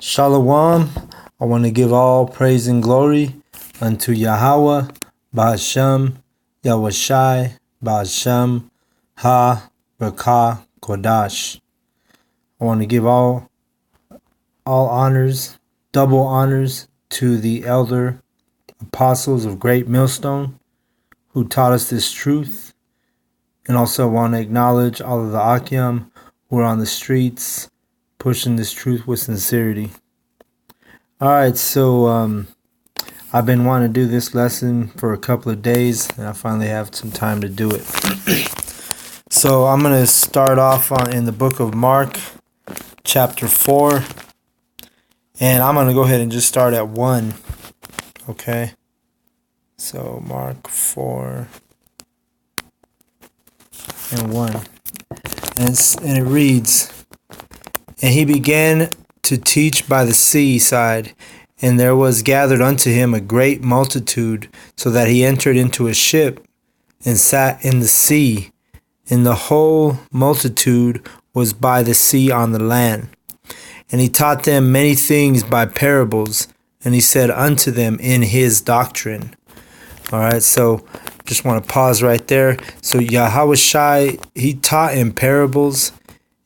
Shalom. I want to give all praise and glory unto Yahweh, Ba'ashem, Yahushai, Ba'ashem, Ha, Rakah, Kodash. I want to give all honors, double honors to the elder apostles of Great Millstone who taught us this truth. And also want to acknowledge all of the Akim who are on the streets pushing this truth with sincerity. Alright, so I've been wanting to do this lesson for a couple of days, and I finally have some time to do it. So I'm going to start off in the book of Mark, chapter 4, and I'm going to go ahead and just start at 1, okay? So Mark 4 and 1, and it reads, "And he began to teach by the seaside, and there was gathered unto him a great multitude, so that he entered into a ship and sat in the sea, and the whole multitude was by the sea on the land. And he taught them many things by parables, and he said unto them in his doctrine." All right, so just want to pause right there. So Yahushai, he taught in parables,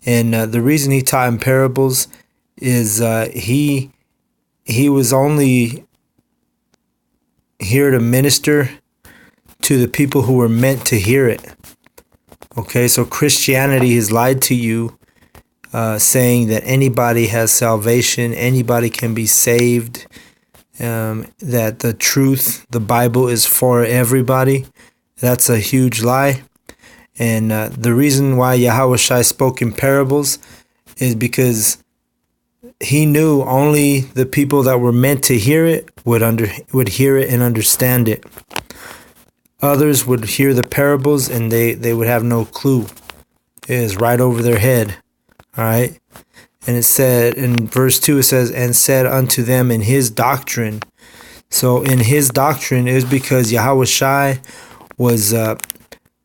and the reason he taught in parables is he was only here to minister to the people who were meant to hear it. Okay, so Christianity has lied to you, saying that anybody has salvation, anybody can be saved, that the truth, the Bible, is for everybody. That's a huge lie. And the reason why Yahushua spoke in parables is because he knew only the people that were meant to hear it would hear it and understand it. Others would hear the parables and they would have no clue. It is right over their head. All right. And it said in verse 2, it says, "And said unto them in his doctrine." So in his doctrine, it was because Yahushua was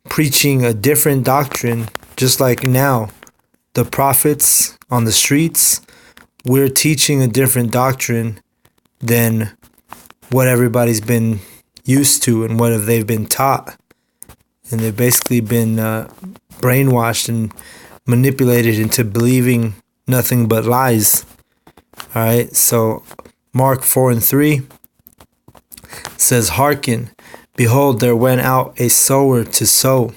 preaching a different doctrine, just like now. The prophets on the streets, we're teaching a different doctrine than what everybody's been used to and what they've been taught. And they've basically been brainwashed and manipulated into believing nothing but lies. All right, so Mark 4 and 3 says, "Hearken, behold, there went out a sower to sow.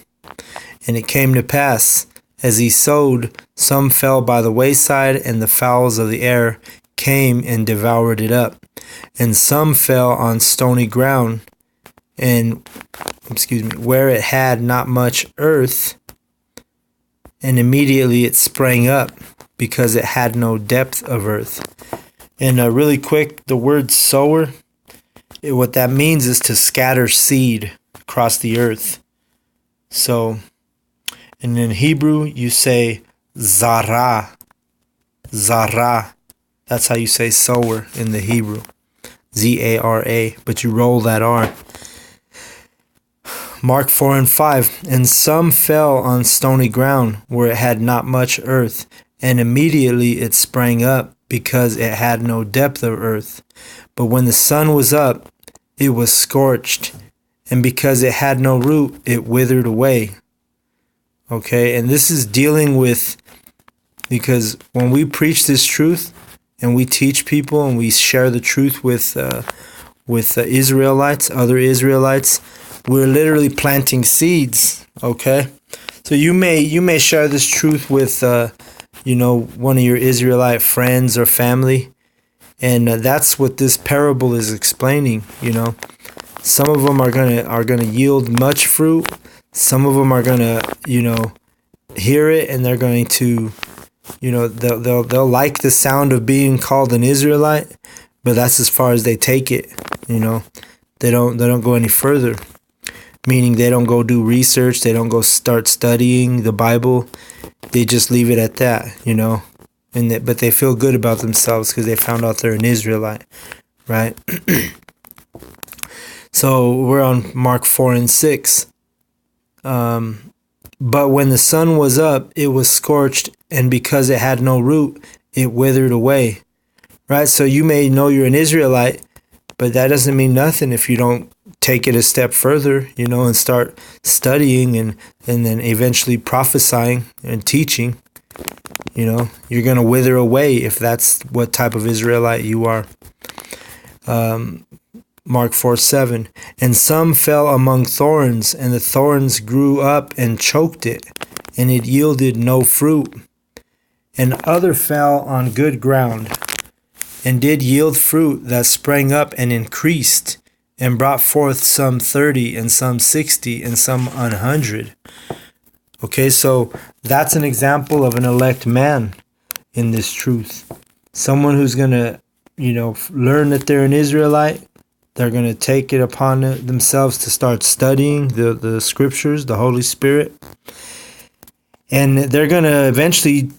And it came to pass, as he sowed, some fell by the wayside, and the fowls of the air came and devoured it up. And some fell on stony ground, where it had not much earth, and immediately it sprang up, because it had no depth of earth." And really quick, the word sower, what that means is to scatter seed across the earth. So, and in Hebrew, you say zara. Zara. That's how you say sower in the Hebrew. Z-A-R-A. But you roll that R. Mark 4 and 5. "And some fell on stony ground, where it had not much earth, and immediately it sprang up, because it had no depth of earth. But when the sun was up, it was scorched, and because it had no root, it withered away." Okay, and this is dealing with, because when we preach this truth and we teach people and we share the truth with Israelites, other Israelites, we're literally planting seeds. Okay, so you may share this truth with one of your Israelite friends or family, and that's what this parable is explaining. Some of them are gonna yield much fruit. Some of them are gonna hear it, and they're going to they'll like the sound of being called an Israelite, but that's as far as they take it. They don't go any further, meaning they don't go do research, they don't go start studying the Bible. They just leave it at that, but they feel good about themselves because they found out they're an Israelite, right? So we're on Mark 4 and 6. "But when the sun was up, it was scorched, and because it had no root, it withered away. right? So you may know you're an Israelite, but that doesn't mean nothing if you don't take it a step further, and start studying and then eventually prophesying and teaching. You're going to wither away if that's what type of Israelite you are. Mark 4:7. And some fell among thorns, and the thorns grew up and choked it, and it yielded no fruit. And other fell on good ground, and did yield fruit that sprang up and increased, and brought forth some 30, and some 60, and some 100. Okay, so that's an example of an elect man in this truth. Someone who's going to, learn that they're an Israelite. They're going to take it upon themselves to start studying the scriptures, the Holy Spirit. And they're going to eventually,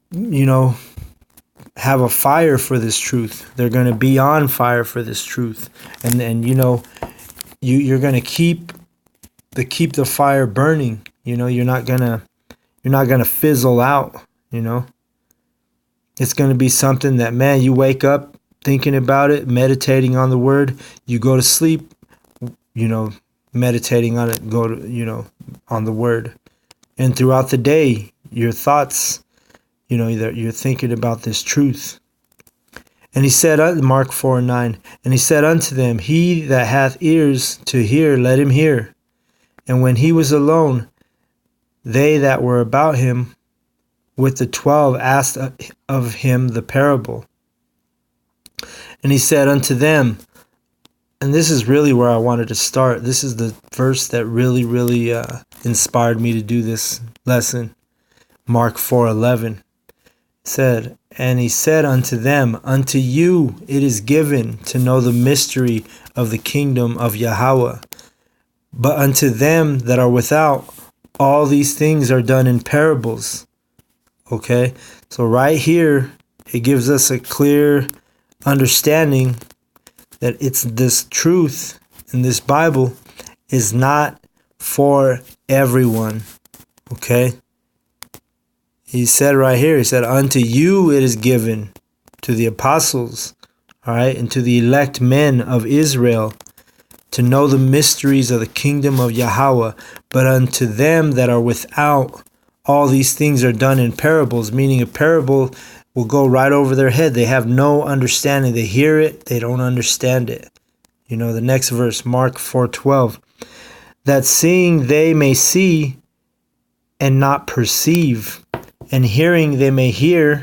have a fire for this truth. They're going to be on fire for this truth. And you're going to keep the fire burning. You're not going to fizzle out, It's going to be something that, man, you wake up thinking about it, meditating on the word, you go to sleep, meditating on it, on the word. And throughout the day, your thoughts, you're thinking about this truth. And he said, Mark 4:9, and he said unto them, He that hath ears to hear, let him hear. And when he was alone, they that were about him with the 12 asked of him the parable. And he said unto them, and this is really where I wanted to start. This is the verse that really, really inspired me to do this lesson. Mark 4:11 said, and he said unto them, Unto you it is given to know the mystery of the kingdom of Yahweh. But unto them that are without, all these things are done in parables. Okay, so right here, it gives us a clear understanding that it's this truth in this Bible is not for everyone. Okay, he said right here, he said, unto you it is given, to the apostles, all right, and to the elect men of Israel, to know the mysteries of the kingdom of Yahweh. But unto them that are without, all these things are done in parables, meaning a parable will go right over their head. They have no understanding. They hear it, they don't understand it. The next verse, Mark 4:12, that seeing they may see and not perceive, and hearing they may hear